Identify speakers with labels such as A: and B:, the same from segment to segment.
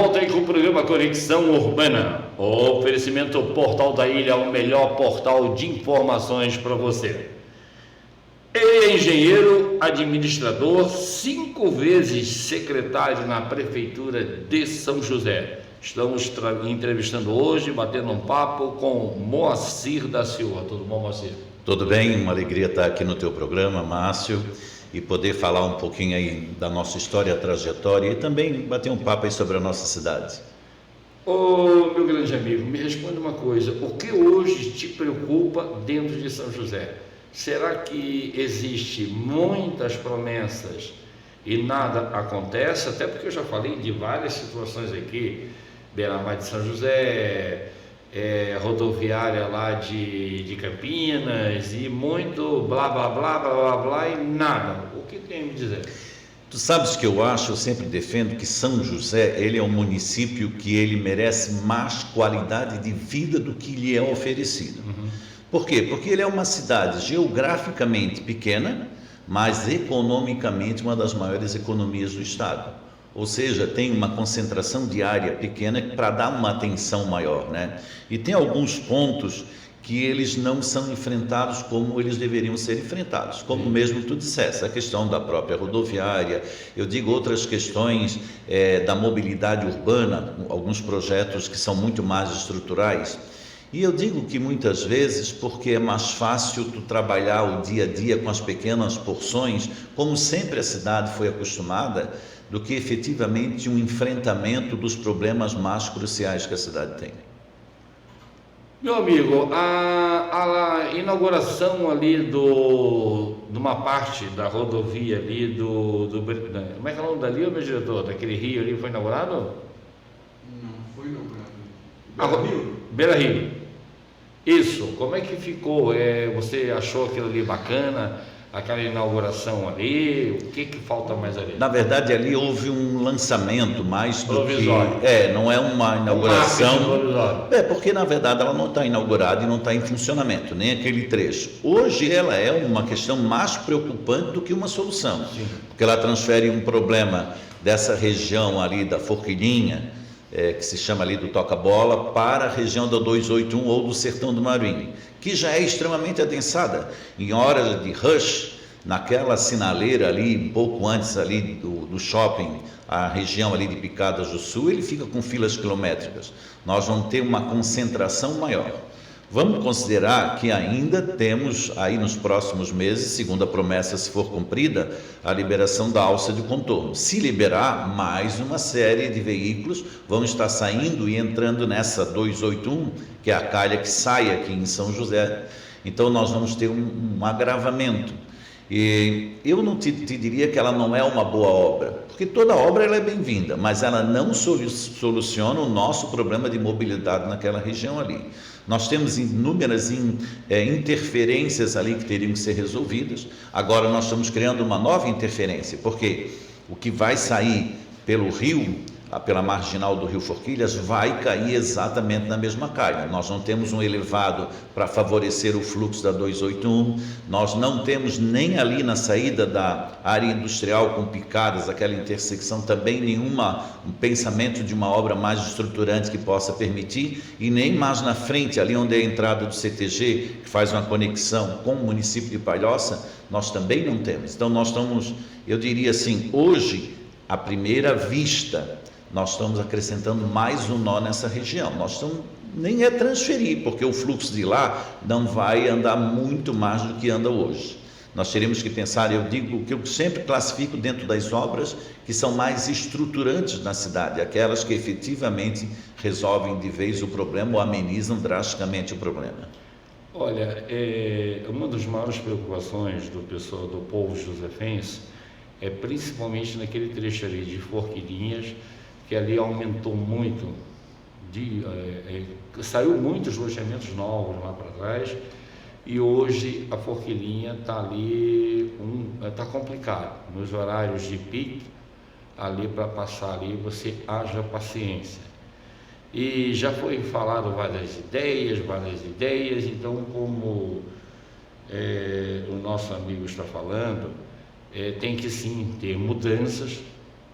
A: volta aí com o programa Conexão Urbana. O oferecimento Portal da Ilha, o melhor portal de informações para você. Ele é engenheiro, administrador, 5 vezes secretário na Prefeitura de São José. Estamos entrevistando hoje, batendo um papo com Moacir da Silva. Tudo bom, Moacir?
B: Tudo bem, uma alegria estar aqui no teu programa, Márcio, e poder falar um pouquinho aí da nossa história, trajetória e também bater um papo aí sobre a nossa cidade.
A: Ô, meu grande amigo, me responde uma coisa, o que hoje te preocupa dentro de São José? Será que existe muitas promessas e nada acontece? Até porque eu já falei de várias situações aqui, Beira-Mar de São José, rodoviária lá de Campinas e muito blá blá blá blá blá blá e nada. O que tem a me dizer?
B: Tu sabes que eu sempre defendo que São José, ele é um município que ele merece mais qualidade de vida do que lhe é oferecido. Por quê? Porque ele é uma cidade geograficamente pequena, mas economicamente uma das maiores economias do estado. Ou seja, tem uma concentração de área pequena para dar uma atenção maior, né? E tem alguns pontos que eles não são enfrentados como eles deveriam ser enfrentados, como mesmo tu disseste, a questão da própria rodoviária, eu digo outras questões da mobilidade urbana, alguns projetos que são muito mais estruturais. E eu digo que muitas vezes porque é mais fácil tu trabalhar o dia a dia com as pequenas porções, como sempre a cidade foi acostumada, do que efetivamente um enfrentamento dos problemas mais cruciais que a cidade tem.
A: Meu amigo, a inauguração ali de uma parte da rodovia ali como é que é o nome dali, meu diretor? Daquele rio ali foi inaugurado?
C: Não foi inaugurado. Beira-Rio?
A: Beira-Rio. Isso, como é que ficou? Você achou aquilo ali bacana? Aquela inauguração ali? O que falta mais ali?
B: Na verdade, ali houve um lançamento mais do
A: provisório.
B: que... não é uma inauguração...
A: provisório.
B: Porque na verdade ela não está inaugurada e não está em funcionamento, nem aquele trecho. Hoje ela é uma questão mais preocupante do que uma solução.
A: Sim.
B: Porque ela transfere um problema dessa região ali da Forquilhinha, que se chama ali do Toca-Bola, para a região da 281 ou do Sertão do Maruíne, que já é extremamente adensada. Em horas de rush, naquela sinaleira ali, um pouco antes ali do shopping, a região ali de Picadas do Sul, ele fica com filas quilométricas. Nós vamos ter uma concentração maior. Vamos considerar que ainda temos aí nos próximos meses, segundo a promessa, se for cumprida, a liberação da alça de contorno. Se liberar, mais uma série de veículos vão estar saindo e entrando nessa 281, que é a calha que sai aqui em São José. Então nós vamos ter um agravamento. E eu não te diria que ela não é uma boa obra, porque toda obra ela é bem-vinda, mas ela não soluciona o nosso problema de mobilidade naquela região ali. Nós temos inúmeras interferências ali que teriam que ser resolvidas. Agora nós estamos criando uma nova interferência, porque o que vai sair pelo rio, pela marginal do Rio Forquilhas, vai cair exatamente na mesma calha. Nós não temos um elevado para favorecer o fluxo da 281, nós não temos nem ali na saída da área industrial com Picadas, aquela intersecção, também um pensamento de uma obra mais estruturante que possa permitir, e nem mais na frente, ali onde é a entrada do CTG, que faz uma conexão com o município de Palhoça, nós também não temos. Então nós estamos, eu diria assim, hoje, à primeira vista, nós estamos acrescentando mais um nó nessa região. Nós estamos, nem é transferir, porque o fluxo de lá não vai andar muito mais do que anda hoje. Nós teremos que pensar, eu digo que eu sempre classifico dentro das obras que são mais estruturantes na cidade, aquelas que efetivamente resolvem de vez o problema ou amenizam drasticamente o problema.
A: Olha, uma das maiores preocupações do pessoal, do povo josefense, é principalmente naquele trecho ali de Forquilhinhas, que ali aumentou muito, saiu muitos loteamentos novos lá para trás, e hoje a Forquilhinha está ali, está complicado, nos horários de pico, ali para passar ali, você haja paciência. E já foi falado várias ideias, então como o nosso amigo está falando, tem que sim ter mudanças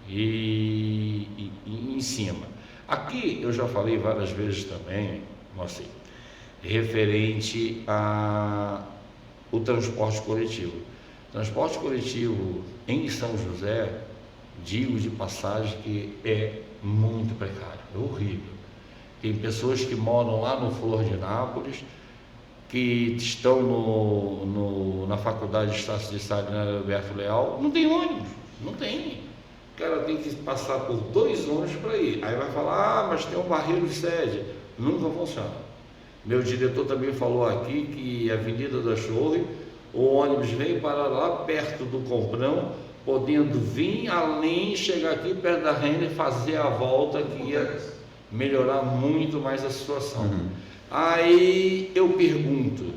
A: e em cima. Aqui eu já falei várias vezes também, Moacir, referente ao transporte coletivo. Transporte coletivo em São José, digo de passagem que é muito precário, é horrível. Tem pessoas que moram lá no Flor de Nápoles, que estão na Faculdade de Estácio de Sá na Alberto Leal, não tem ônibus, não tem. O cara tem que passar por 2 ônibus para ir. Aí vai falar, mas tem um barreiro de sede. Nunca funciona. Meu diretor também falou aqui que a Avenida da Torre, o ônibus vem para lá perto do Comprão, podendo vir além, chegar aqui perto da Renner e fazer a volta, que ia melhorar muito mais a situação. Aí eu pergunto,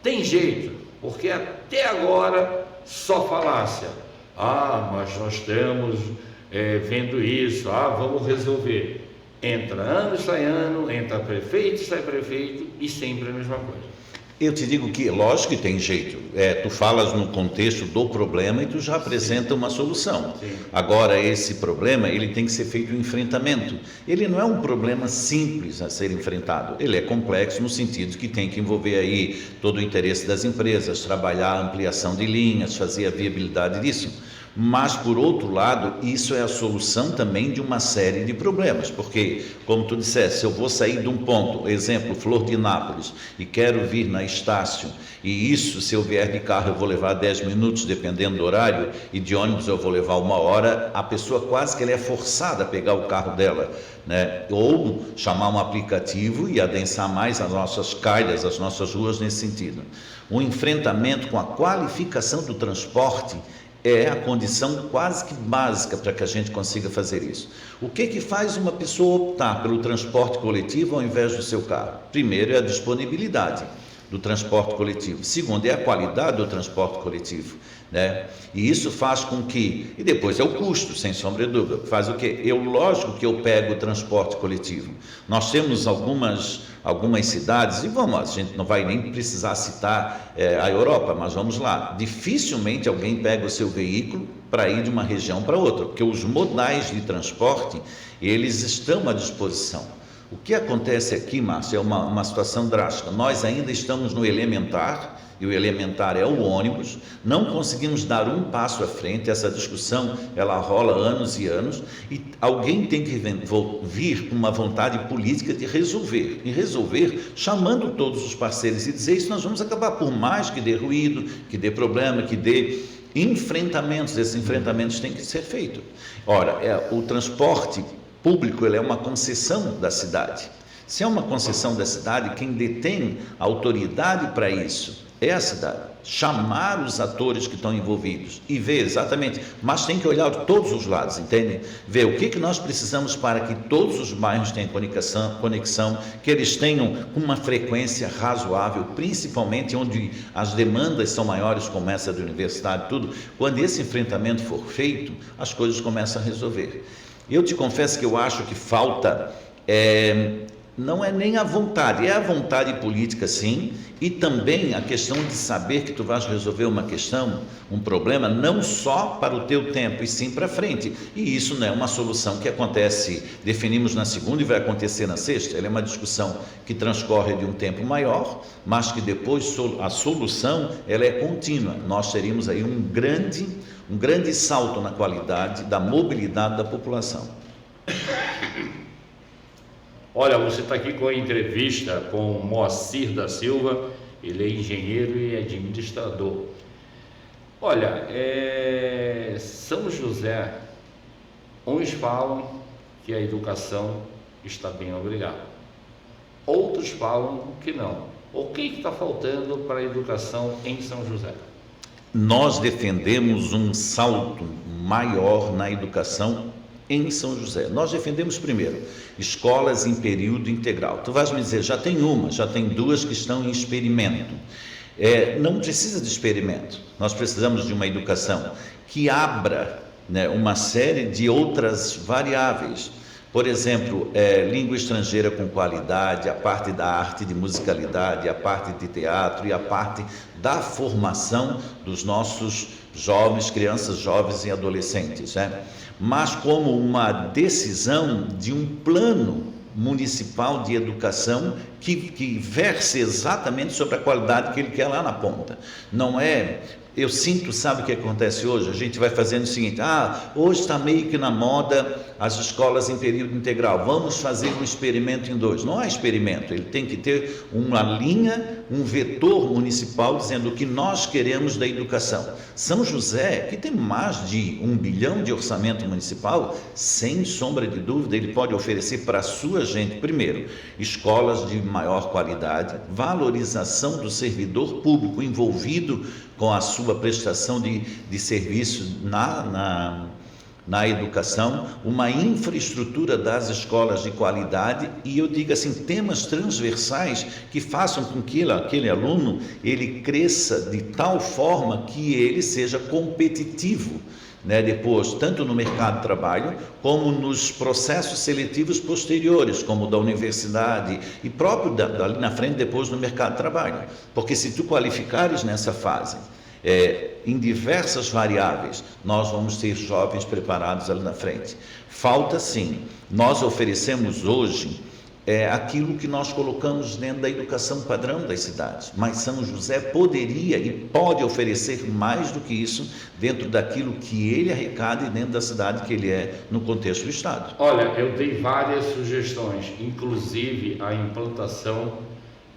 A: tem jeito? Porque até agora só falácia. Mas nós estamos vendo isso, vamos resolver. Entra ano, sai ano, entra prefeito, sai prefeito e sempre a mesma coisa.
B: Eu te digo que, lógico que tem jeito, tu falas no contexto do problema e tu já apresenta uma solução.
A: Sim.
B: Agora, esse problema, ele tem que ser feito um enfrentamento. Ele não é um problema simples a ser enfrentado, ele é complexo no sentido que tem que envolver aí todo o interesse das empresas, trabalhar a ampliação de linhas, fazer a viabilidade disso. Mas, por outro lado, isso é a solução também de uma série de problemas, porque, como tu disseste, se eu vou sair de um ponto, exemplo, Flor de Nápoles, e quero vir na Estácio, e isso, se eu vier de carro, eu vou levar 10 minutos, dependendo do horário, e de ônibus eu vou levar 1 hora, a pessoa quase que ela é forçada a pegar o carro dela, né? Ou chamar um aplicativo e adensar mais as nossas calhas, as nossas ruas nesse sentido. O enfrentamento com a qualificação do transporte é a condição quase que básica para que a gente consiga fazer isso. O que faz uma pessoa optar pelo transporte coletivo ao invés do seu carro? Primeiro é a disponibilidade do transporte coletivo. Segundo é a qualidade do transporte coletivo, né? E isso faz com que, e depois é o custo, sem sombra de dúvida. Faz o quê? Lógico que eu pego o transporte coletivo. Nós temos algumas cidades, e a gente não vai nem precisar citar a Europa, mas vamos lá, dificilmente alguém pega o seu veículo para ir de uma região para outra, porque os modais de transporte, eles estão à disposição. O que acontece aqui, Márcio, é uma situação drástica. Nós ainda estamos no elementar, e o elementar é o ônibus, não conseguimos dar um passo à frente. Essa discussão, ela rola anos e anos, e alguém tem que vir com uma vontade política de resolver, e resolver chamando todos os parceiros e dizer isso. Nós vamos acabar, por mais que dê ruído, que dê problema, que dê enfrentamentos. Esses enfrentamentos têm que ser feitos. Ora, o transporte público, ele é uma concessão da cidade. Se é uma concessão da cidade, quem detém a autoridade para isso é a cidade. Chamar os atores que estão envolvidos e ver exatamente, mas tem que olhar de todos os lados, entende? Ver o que nós precisamos para que todos os bairros tenham conexão, que eles tenham uma frequência razoável, principalmente onde as demandas são maiores, como essa de universidade, tudo. Quando esse enfrentamento for feito, as coisas começam a resolver. Eu te confesso que eu acho que falta, não é nem a vontade, é a vontade política, sim, e também a questão de saber que tu vais resolver uma questão, um problema, não só para o teu tempo, e sim para frente. E isso não é uma solução que acontece, definimos na segunda e vai acontecer na sexta. Ela é uma discussão que transcorre de um tempo maior, mas que depois a solução, ela é contínua. Nós teríamos aí um grande salto na qualidade da mobilidade da população.
A: Olha, você está aqui com a entrevista com Moacir da Silva, ele é engenheiro e administrador. Olha, São José, uns falam que a educação está bem obrigada, outros falam que não. O que está faltando para a educação em São José?
B: Nós defendemos um salto maior na educação em São José. Nós defendemos primeiro escolas em período integral. Tu vais me dizer, já tem 2 que estão em experimento. Não precisa de experimento. Nós precisamos de uma educação que abra, né, uma série de outras variáveis. Por exemplo, língua estrangeira com qualidade, a parte da arte de musicalidade, a parte de teatro e a parte da formação dos nossos jovens, crianças, jovens e adolescentes, né? Mas como uma decisão de um plano municipal de educação que verse exatamente sobre a qualidade que ele quer lá na ponta. Não é... Eu sinto, sabe o que acontece hoje? A gente vai fazendo o seguinte: hoje está meio que na moda as escolas em período integral, vamos fazer um experimento em 2. Não é experimento, ele tem que ter uma linha, um vetor municipal dizendo o que nós queremos da educação. São José, que tem mais de 1 bilhão de orçamento municipal, sem sombra de dúvida, ele pode oferecer para a sua gente, primeiro, escolas de maior qualidade, valorização do servidor público envolvido com a sua prestação de serviço na educação, uma infraestrutura das escolas de qualidade e, eu digo assim, temas transversais que façam com que aquele aluno ele cresça de tal forma que ele seja competitivo, né, depois, tanto no mercado de trabalho, como nos processos seletivos posteriores, como da universidade e próprio dali na frente, depois no mercado de trabalho. Porque se tu qualificares nessa fase, em diversas variáveis, nós vamos ter jovens preparados ali na frente. Falta sim, nós oferecemos hoje aquilo que nós colocamos dentro da educação padrão das cidades, mas São José poderia e pode oferecer mais do que isso dentro daquilo que ele arrecada e dentro da cidade que ele é no contexto do Estado.
A: Olha, eu dei várias sugestões, inclusive a implantação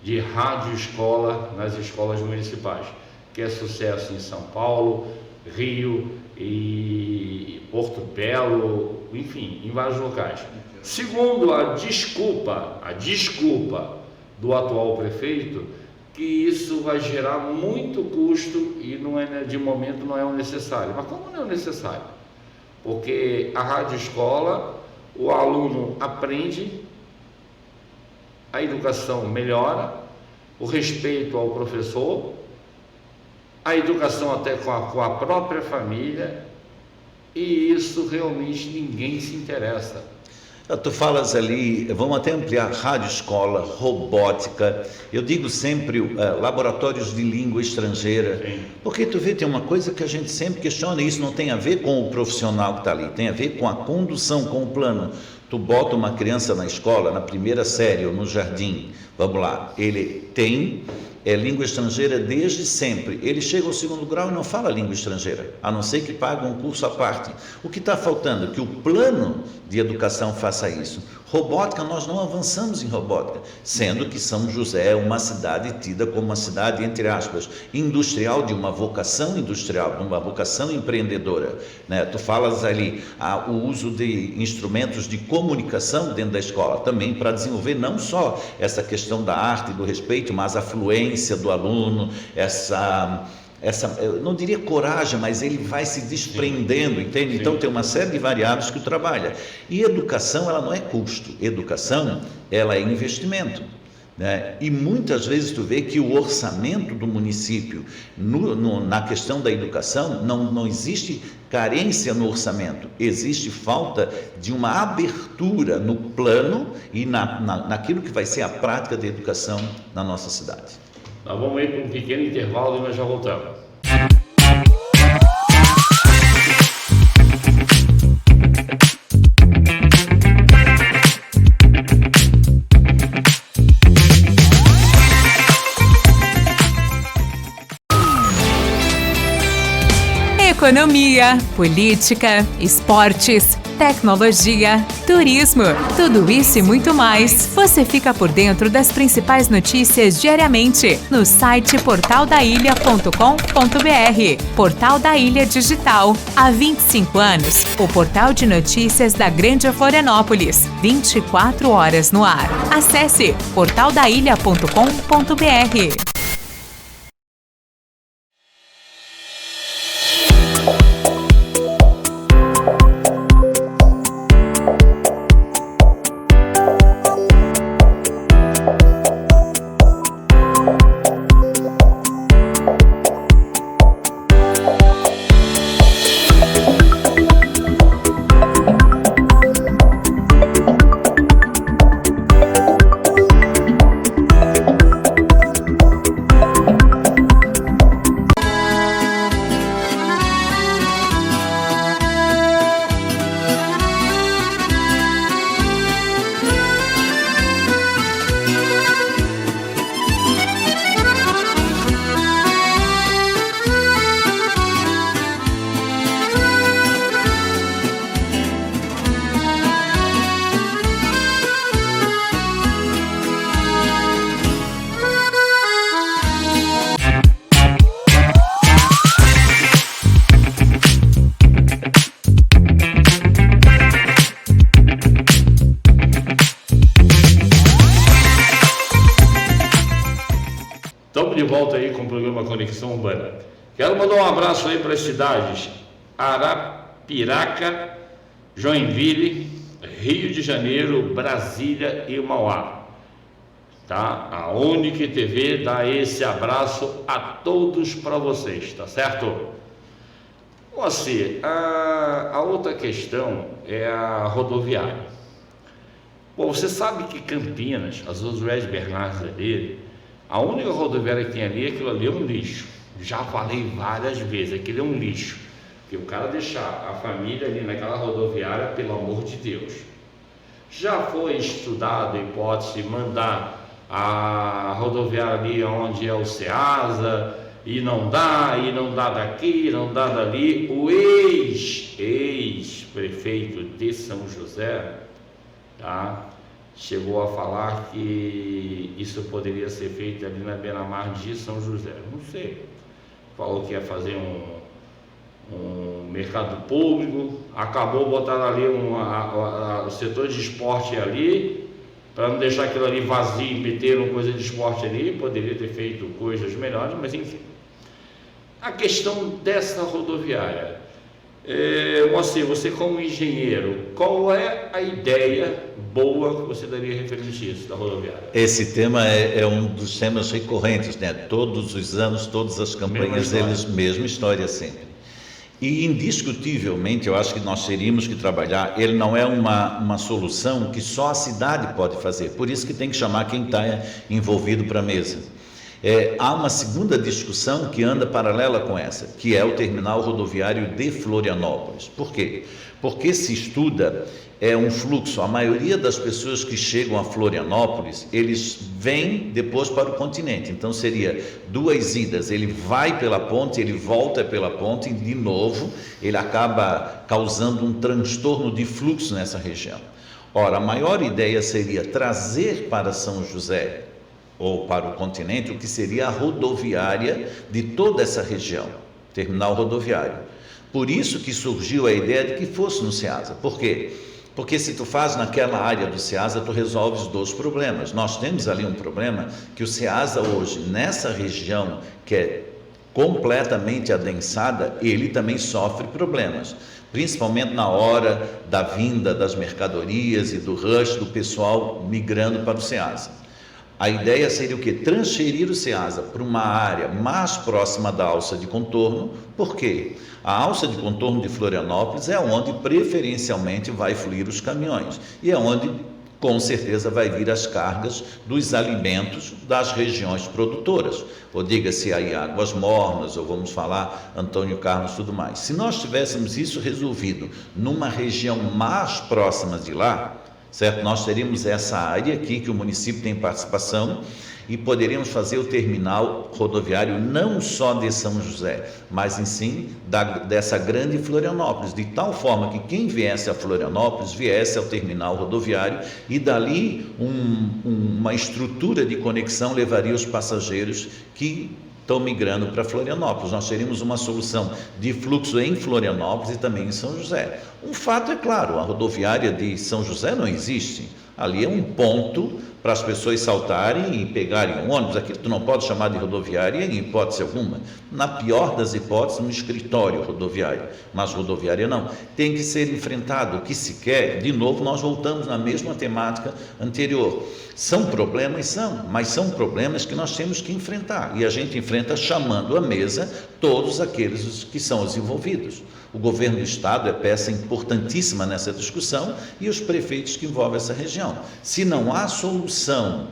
A: de rádio-escola nas escolas municipais, que é sucesso em São Paulo, Rio e Porto Belo, enfim, em vários locais. Segundo a desculpa do atual prefeito, que isso vai gerar muito custo e não é, de momento não é o necessário. Mas como não é o necessário? Porque a rádio escola, o aluno aprende, a educação melhora, o respeito ao professor, a educação até com a própria família, e isso realmente ninguém se interessa.
B: Tu falas ali, vamos até ampliar, rádio escola, robótica, eu digo sempre laboratórios de língua estrangeira. Sim. Porque tu vê, tem uma coisa que a gente sempre questiona, e isso não tem a ver com o profissional que está ali, tem a ver com a condução, com o plano. Tu bota uma criança na escola, na primeira série ou no jardim, vamos lá, ele tem língua estrangeira desde sempre, ele chega ao 2º grau e não fala língua estrangeira, a não ser que pague um curso à parte. O que está faltando? Que o plano de educação faça isso. Robótica, nós não avançamos em robótica, sendo que São José é uma cidade tida como uma cidade, entre aspas, industrial, de uma vocação industrial, de uma vocação empreendedora, né? Tu falas ali o uso de instrumentos de comunicação dentro da escola, também para desenvolver não só essa questão da arte e do respeito, mas a fluência do aluno, essa, eu não diria coragem, mas ele vai se desprendendo, entende? Sim. Então tem uma série de variáveis que o trabalha. E educação, ela não é custo, educação, ela é investimento, né? E muitas vezes tu vê que o orçamento do município, na questão da educação, não existe carência no orçamento, existe falta de uma abertura no plano e naquilo que vai ser a prática da educação na nossa cidade.
A: Nós vamos ir para um pequeno intervalo e nós já voltamos.
D: Economia, política, esportes, tecnologia, turismo, tudo isso e muito mais. Você fica por dentro das principais notícias diariamente no site portaldailha.com.br. Portal da Ilha Digital. Há 25 anos, o portal de notícias da Grande Florianópolis. 24 horas no ar. Acesse portaldailha.com.br.
A: de volta aí com o programa Conexão Urbana. Quero mandar um abraço aí para as cidades Arapiraca, Joinville, Rio de Janeiro, Brasília e Mauá. Tá? A Unique TV dá esse abraço a todos para vocês, tá certo? A outra questão é a rodoviária. Bom, você sabe que Campinas, as Oswald Bernardes ali, a única rodoviária que tem ali, aquilo ali é um lixo. Já falei várias vezes, aquilo é um lixo. Porque o cara deixar a família ali naquela rodoviária, pelo amor de Deus. Já foi estudado a hipótese de mandar a rodoviária ali onde é o Ceasa, e não dá daqui, não dá dali. O ex-prefeito de São José, tá, chegou a falar que isso poderia ser feito ali na beira-mar de São José. Não sei. Falou que ia fazer um mercado público, acabou botando ali o setor de esporte ali, para não deixar aquilo ali vazio e meter uma coisa de esporte ali. Poderia ter feito coisas melhores, mas enfim. A questão dessa rodoviária, você como engenheiro, qual é a ideia boa que você daria referente a isso da rodoviária?
B: Esse tema é um dos temas recorrentes, né? Todos os anos, todas as campanhas deles, mesma história sempre. E indiscutivelmente eu acho que nós teríamos que trabalhar, ele não é uma solução que só a cidade pode fazer, por isso que tem que chamar quem está envolvido para a mesa. Há uma segunda discussão que anda paralela com essa, que é o terminal rodoviário de Florianópolis. Por quê? Porque se estuda um fluxo, a maioria das pessoas que chegam a Florianópolis, eles vêm depois para o continente, então seria 2 idas, ele vai pela ponte, ele volta pela ponte e de novo ele acaba causando um transtorno de fluxo nessa região. Ora, a maior ideia seria trazer para São José ou para o continente, o que seria a rodoviária de toda essa região, terminal rodoviário. Por isso que surgiu a ideia de que fosse no Ceasa. Por quê? Porque se tu faz naquela área do Ceasa, tu resolves 2 problemas. Nós temos ali um problema que o Ceasa hoje, nessa região que é completamente adensada, ele também sofre problemas, principalmente na hora da vinda das mercadorias e do rush do pessoal migrando para o Ceasa. A ideia seria o quê? Transferir o Ceasa para uma área mais próxima da alça de contorno. Por quê? A alça de contorno de Florianópolis é onde preferencialmente vai fluir os caminhões e é onde com certeza vai vir as cargas dos alimentos das regiões produtoras, ou diga-se aí Águas Mornas, ou vamos falar Antônio Carlos, tudo mais. Se nós tivéssemos isso resolvido numa região mais próxima de lá, certo? Nós teríamos essa área aqui que o município tem participação e poderíamos fazer o terminal rodoviário não só de São José, mas em sim dessa grande Florianópolis, de tal forma que quem viesse a Florianópolis viesse ao terminal rodoviário e dali uma estrutura de conexão levaria os passageiros que estão migrando para Florianópolis. Nós teríamos uma solução de fluxo em Florianópolis e também em São José. Um fato é claro, a rodoviária de São José não existe. Ali é um ponto para as pessoas saltarem e pegarem um ônibus. Aquilo tu não pode chamar de rodoviária em hipótese alguma. Na pior das hipóteses, um escritório rodoviário, mas rodoviária não. Tem que ser enfrentado. O que se quer, de novo, nós voltamos na mesma temática anterior. São problemas? São, mas são problemas que nós temos que enfrentar. E a gente enfrenta chamando à mesa todos aqueles que são os envolvidos. O governo do estado é peça importantíssima nessa discussão e os prefeitos que envolvem essa região. Se não há solução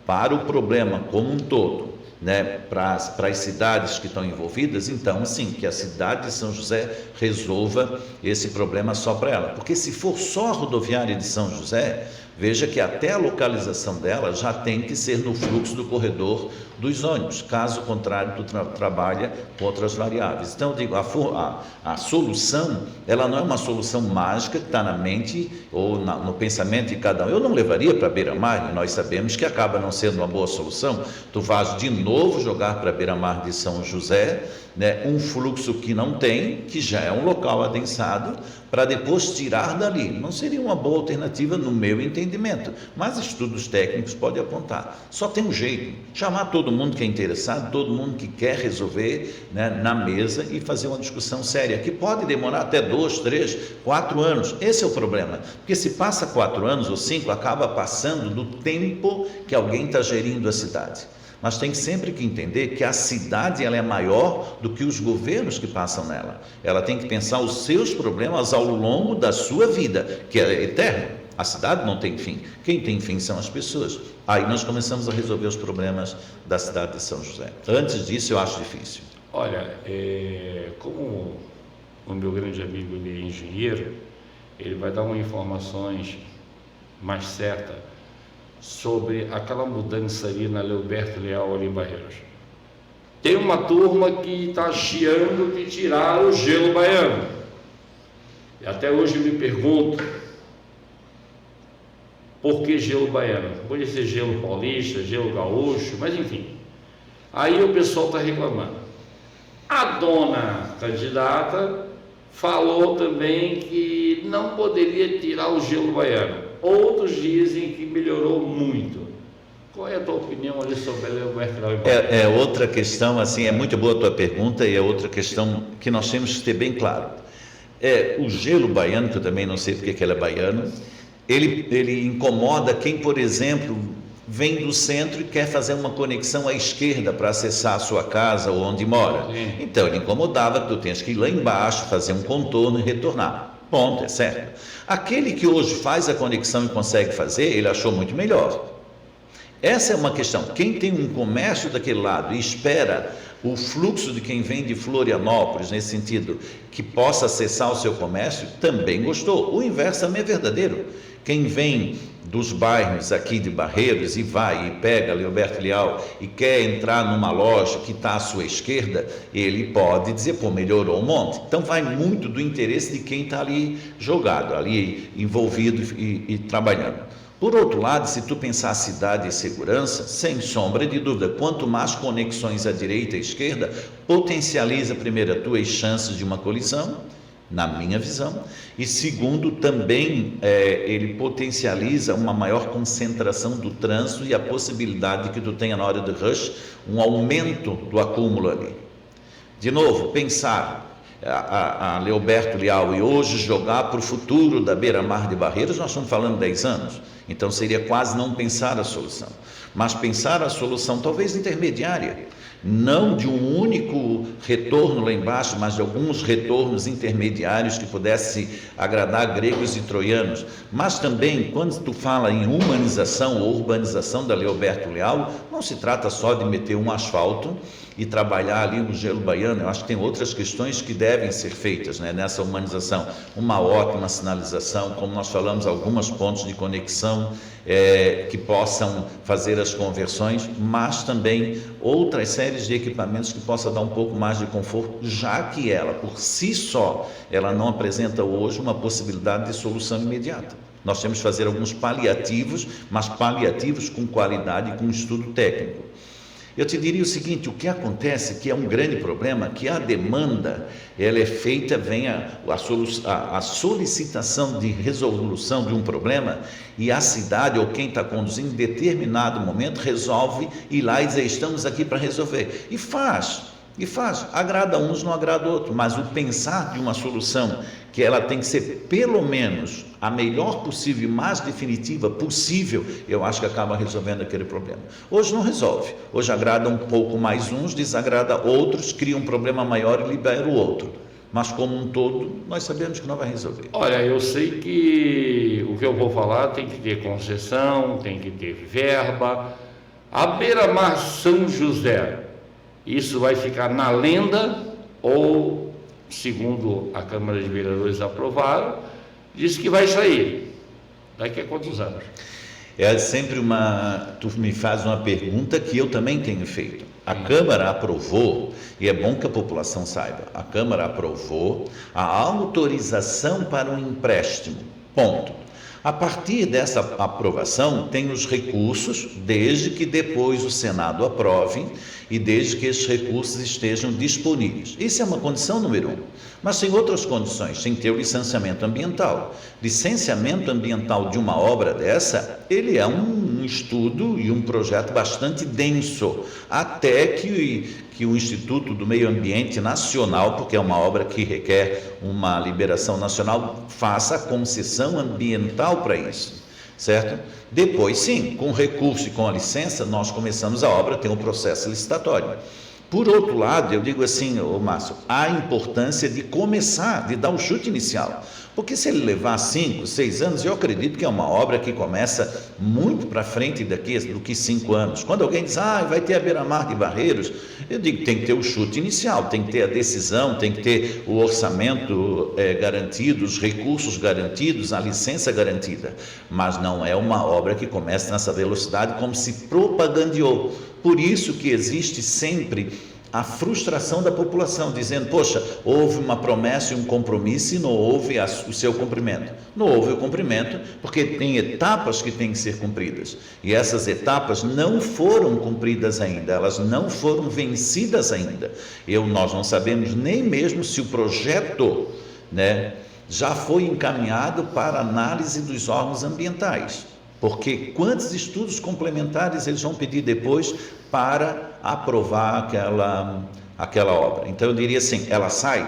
B: para o problema como um todo, né, para as cidades que estão envolvidas, então sim, que a cidade de São José resolva esse problema só para ela. Porque se for só a rodoviária de São José, veja que até a localização dela já tem que ser no fluxo do corredor dos ônibus, caso contrário tu trabalha com outras variáveis. Então eu digo, a solução, ela não é uma solução mágica que está na mente ou no pensamento de cada um. Eu não levaria para a beira-mar, e nós sabemos que acaba não sendo uma boa solução. Tu vais de novo jogar para a beira-mar de São José, né, um fluxo que não tem, que já é um local adensado, para depois tirar dali. Não seria uma boa alternativa no meu entendimento. entendimento, mas estudos técnicos podem apontar. Só tem um jeito, chamar todo mundo que é interessado, todo mundo que quer resolver, né, na mesa e fazer uma discussão séria, que pode demorar até 2, 3, 4 anos. Esse é o problema, porque se passa 4 anos ou 5, acaba passando do tempo que alguém está gerindo a cidade. Mas tem sempre que entender que a cidade ela é maior do que os governos que passam nela. Ela tem que pensar os seus problemas ao longo da sua vida, que é eterno. A cidade não tem fim. Quem tem fim são as pessoas. Aí nós começamos a resolver os problemas da cidade de São José. Antes disso eu acho difícil.
A: Olha, como o meu grande amigo ele é engenheiro, ele vai dar umas informações mais certas sobre aquela mudança ali na Leoberto Leal, ali em Barreiros. Tem uma turma que está chiando que tiraram o gelo baiano. E até hoje me pergunto, por que gelo baiano? Pode ser gelo paulista, gelo gaúcho, mas enfim. Aí o pessoal está reclamando. A dona candidata falou também que não poderia tirar o gelo baiano. Outros dizem que melhorou muito. Qual é a tua opinião ali sobre a Leoberto Leal?
B: É outra questão, assim, é muito boa a tua pergunta e é outra questão que nós temos que ter bem claro. O gelo baiano, que eu também não sei porque que ele é baiano, ele incomoda quem, por exemplo, vem do centro e quer fazer uma conexão à esquerda para acessar a sua casa ou onde mora. Sim. Então ele incomodava que tu tens que ir lá embaixo, fazer um contorno e retornar. Ponto, é certo. Aquele que hoje faz a conexão e consegue fazer, ele achou muito melhor. Essa é uma questão. Quem tem um comércio daquele lado e espera o fluxo de quem vem de Florianópolis, nesse sentido, que possa acessar o seu comércio, também gostou. O inverso também é verdadeiro. Quem vem dos bairros aqui de Barreiros e vai e pega Leoberto Leal e quer entrar numa loja que está à sua esquerda, ele pode dizer, pô, melhorou um monte. Então vai muito do interesse de quem está ali jogado, ali envolvido e trabalhando. Por outro lado, se tu pensar cidade e segurança, sem sombra de dúvida, quanto mais conexões à direita e à esquerda, potencializa primeiro as tuas chances de uma colisão, na minha visão, e segundo, também ele potencializa uma maior concentração do trânsito e a possibilidade de que tu tenha na hora do rush um aumento do acúmulo ali. De novo, pensar a Leoberto Leal e hoje jogar para o futuro da beira-mar de Barreiros, nós estamos falando 10 anos, então seria quase não pensar a solução, mas pensar a solução talvez intermediária, não de um único retorno lá embaixo, mas de alguns retornos intermediários que pudesse agradar gregos e troianos. Mas também, quando tu fala em humanização ou urbanização da Leoberto Leal, não se trata só de meter um asfalto e trabalhar ali no gelo baiano. Eu acho que tem outras questões que devem ser feitas, né, nessa humanização. Uma ótima sinalização, como nós falamos, alguns pontos de conexão que possam fazer as conversões, mas também outras séries de equipamentos que possam dar um pouco mais de conforto, já que ela, por si só, ela não apresenta hoje uma possibilidade de solução imediata. Nós temos que fazer alguns paliativos, mas paliativos com qualidade e com estudo técnico. Eu te diria o seguinte, o que acontece que é um grande problema, que a demanda, ela é feita, vem a solicitação de resolução de um problema e a cidade ou quem está conduzindo em determinado momento resolve ir lá e dizer, estamos aqui para resolver. E faz, agrada uns, não agrada outros, mas o pensar de uma solução que ela tem que ser pelo menos a melhor possível e mais definitiva possível, eu acho que acaba resolvendo aquele problema. Hoje não resolve, hoje agrada um pouco mais uns, desagrada outros, cria um problema maior e libera o outro, mas como um todo, nós sabemos que não vai resolver.
A: Olha, eu sei que o que eu vou falar tem que ter concessão, tem que ter verba. A beira-mar São José, isso vai ficar na lenda ou, segundo a Câmara de Vereadores aprovaram, diz que vai sair daqui a quantos anos?
B: É sempre tu me faz uma pergunta que eu também tenho feito. A Câmara aprovou, e é bom que a população saiba, a Câmara aprovou a autorização para um empréstimo, ponto. A partir dessa aprovação, tem os recursos, desde que depois o Senado aprove, e desde que esses recursos estejam disponíveis. Isso é uma condição número 1. Mas tem outras condições, tem que ter o licenciamento ambiental. Licenciamento ambiental de uma obra dessa, ele é um estudo e um projeto bastante denso, até que o Instituto do Meio Ambiente Nacional, porque é uma obra que requer uma liberação nacional, faça a concessão ambiental para isso, certo? Depois, sim, com o recurso e com a licença, nós começamos a obra, tem um processo licitatório. Por outro lado, eu digo assim, Márcio, há a importância de começar, de dar o chute inicial, porque se ele levar 5, 6 anos, eu acredito que é uma obra que começa muito para frente do que 5 anos. Quando alguém diz, vai ter a beira-mar de Barreiros, eu digo que tem que ter o chute inicial, tem que ter a decisão, tem que ter o orçamento garantido, os recursos garantidos, a licença garantida, mas não é uma obra que começa nessa velocidade como se propagandeou. Por isso que existe sempre a frustração da população, dizendo, poxa, houve uma promessa e um compromisso e não houve o seu cumprimento. Não houve o cumprimento porque tem etapas que têm que ser cumpridas. E essas etapas não foram cumpridas ainda, elas não foram vencidas ainda. Nós não sabemos nem mesmo se o projeto, já foi encaminhado para análise dos órgãos ambientais. Porque quantos estudos complementares eles vão pedir depois para aprovar aquela obra? Então eu diria assim, ela sai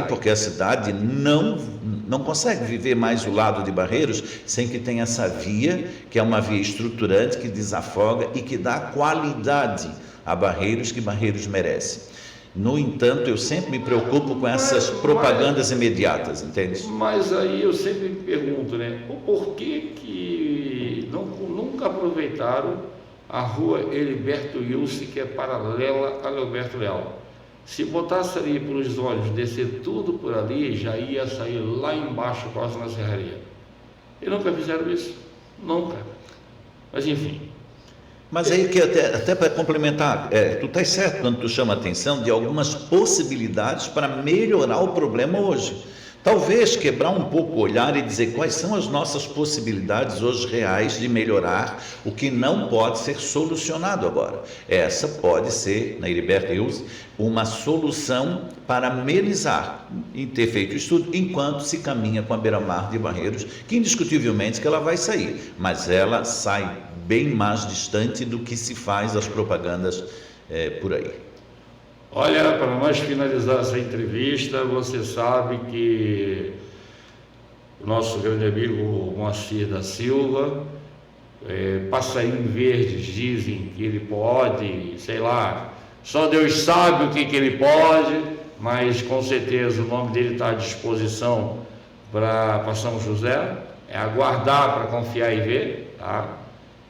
B: porque a cidade não consegue viver mais o lado de Barreiros sem que tenha essa via, que é uma via estruturante, que desafoga e que dá qualidade a Barreiros que Barreiros merece. No entanto, eu sempre me preocupo com essas propagandas imediatas, entende?
A: Mas aí eu sempre me pergunto, o porquê que nunca aproveitaram a rua Heriberto Wilson, que é paralela a Alberto Leal? Se botasse ali pelos olhos, descer tudo por ali, já ia sair lá embaixo, quase na serraria. E nunca fizeram isso, nunca. Mas enfim.
B: Mas aí que até para complementar, tu estás certo quando tu chama a atenção de algumas possibilidades para melhorar o problema hoje. Talvez quebrar um pouco o olhar e dizer quais são as nossas possibilidades hoje reais de melhorar o que não pode ser solucionado agora. Essa pode ser, na Heriberto Wilson, uma solução para amenizar e ter feito o estudo enquanto se caminha com a beira-mar de Barreiros, que indiscutivelmente que ela vai sair, mas ela sai bem mais distante do que se faz as propagandas por aí.
A: Olha, para nós finalizar essa entrevista, você sabe que o nosso grande amigo Moacir da Silva, passarinho verdes, dizem que ele pode, sei lá, só Deus sabe o que ele pode, mas com certeza o nome dele está à disposição para São José, é aguardar para confiar e ver, tá?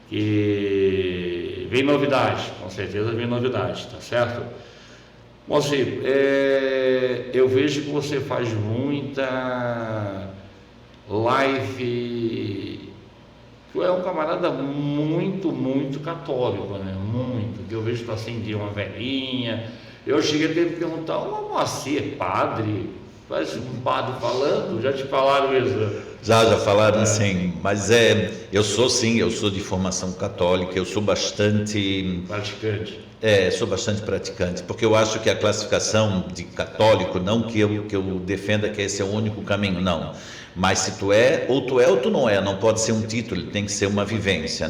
A: Que vem novidade, com certeza vem novidade, tá certo? Moacir, eu vejo que você faz muita live. Tu é um camarada muito católico, muito. Que eu vejo que tu acendia uma velhinha. Eu cheguei a ter que perguntar, Moacir, padre? Parece um padre falando? Já te falaram isso?
B: Já falaram assim, mas eu sou de formação católica, eu sou bastante
A: praticante.
B: Sou bastante praticante, porque eu acho que a classificação de católico, não que eu defenda que esse é o único caminho, não. Mas se tu é ou tu não é, não pode ser um título, tem que ser uma vivência,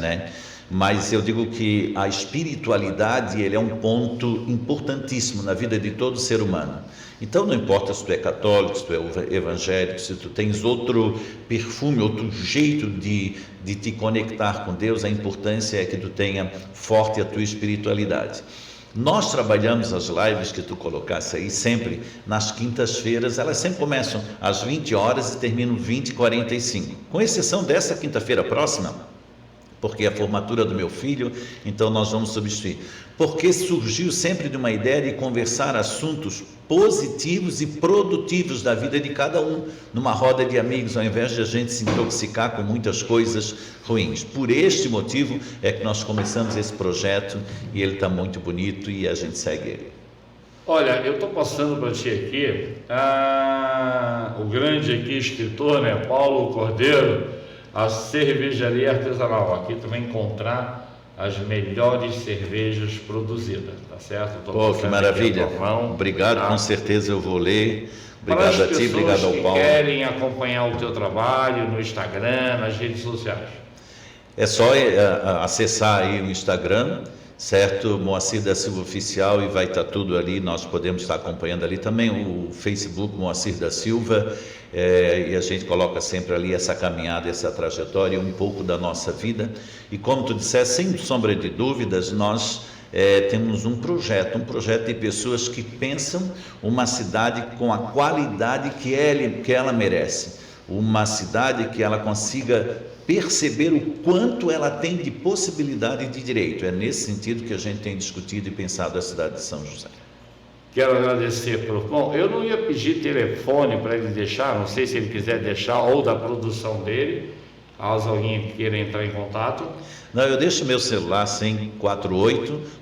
B: Mas eu digo que a espiritualidade, ele é um ponto importantíssimo na vida de todo ser humano. Então não importa se tu é católico, se tu é evangélico, se tu tens outro perfume, outro jeito de te conectar com Deus, a importância é que tu tenha forte a tua espiritualidade. Nós trabalhamos as lives que tu colocasse aí sempre nas quintas-feiras, elas sempre começam às 20 horas e terminam 20h45, com exceção dessa quinta-feira próxima, porque é a formatura do meu filho, então nós vamos substituir. Porque surgiu sempre de uma ideia de conversar assuntos positivos e produtivos da vida de cada um, numa roda de amigos, ao invés de a gente se intoxicar com muitas coisas ruins. Por este motivo é que nós começamos esse projeto e ele está muito bonito e a gente segue ele.
A: Olha, eu estou passando para ti aqui, o grande aqui escritor, Paulo Cordeiro, a cervejaria artesanal. Aqui tu vai encontrar as melhores cervejas produzidas, tá certo?
B: Pô, que maravilha. Obrigado,
A: tá?
B: Com certeza eu vou ler. Obrigado a ti, obrigado ao Paulo.
A: Que querem acompanhar o teu trabalho no Instagram, nas redes sociais.
B: É só acessar aí o Instagram, certo? Moacir da Silva Oficial, e vai estar tudo ali, nós podemos estar acompanhando ali também o Facebook Moacir da Silva, e a gente coloca sempre ali essa caminhada, essa trajetória, um pouco da nossa vida. E como tu disseste, sem sombra de dúvidas, nós temos um projeto de pessoas que pensam uma cidade com a qualidade que ela merece, uma cidade que ela consiga perceber o quanto ela tem de possibilidade e de direito. É nesse sentido que a gente tem discutido e pensado a cidade de São José.
A: Quero agradecer pelo... Bom, eu não ia pedir telefone para ele deixar, não sei se ele quiser deixar, ou da produção dele, caso alguém queira entrar em contato.
B: Não, eu deixo meu celular sem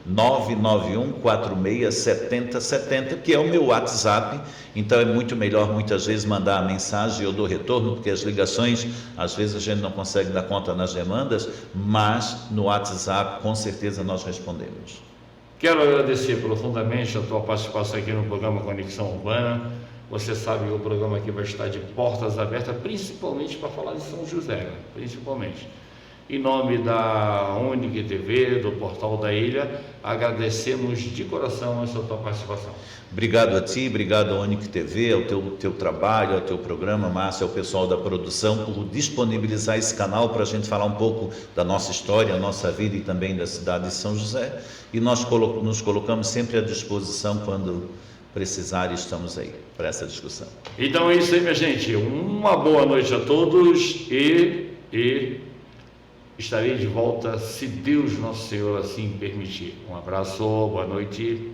B: 48-991-46-7070, que é o meu WhatsApp. Então é muito melhor muitas vezes mandar a mensagem e eu dou retorno, porque as ligações, às vezes a gente não consegue dar conta nas demandas, mas no WhatsApp com certeza nós respondemos.
A: Quero agradecer profundamente a tua participação aqui no programa Conexão Urbana. Você sabe que o programa aqui vai estar de portas abertas, principalmente para falar de São José, né? Principalmente. Em nome da Unic TV, do Portal da Ilha, agradecemos de coração essa tua participação.
B: Obrigado a ti, obrigado à Unic TV, ao teu trabalho, ao teu programa, Márcio, ao pessoal da produção, por disponibilizar esse canal para a gente falar um pouco da nossa história, a nossa vida e também da cidade de São José. E nós nos colocamos sempre à disposição quando precisar, e estamos aí para essa discussão.
A: Então é isso aí, minha gente. Uma boa noite a todos e estarei de volta, se Deus Nosso Senhor assim permitir. Um abraço, boa noite.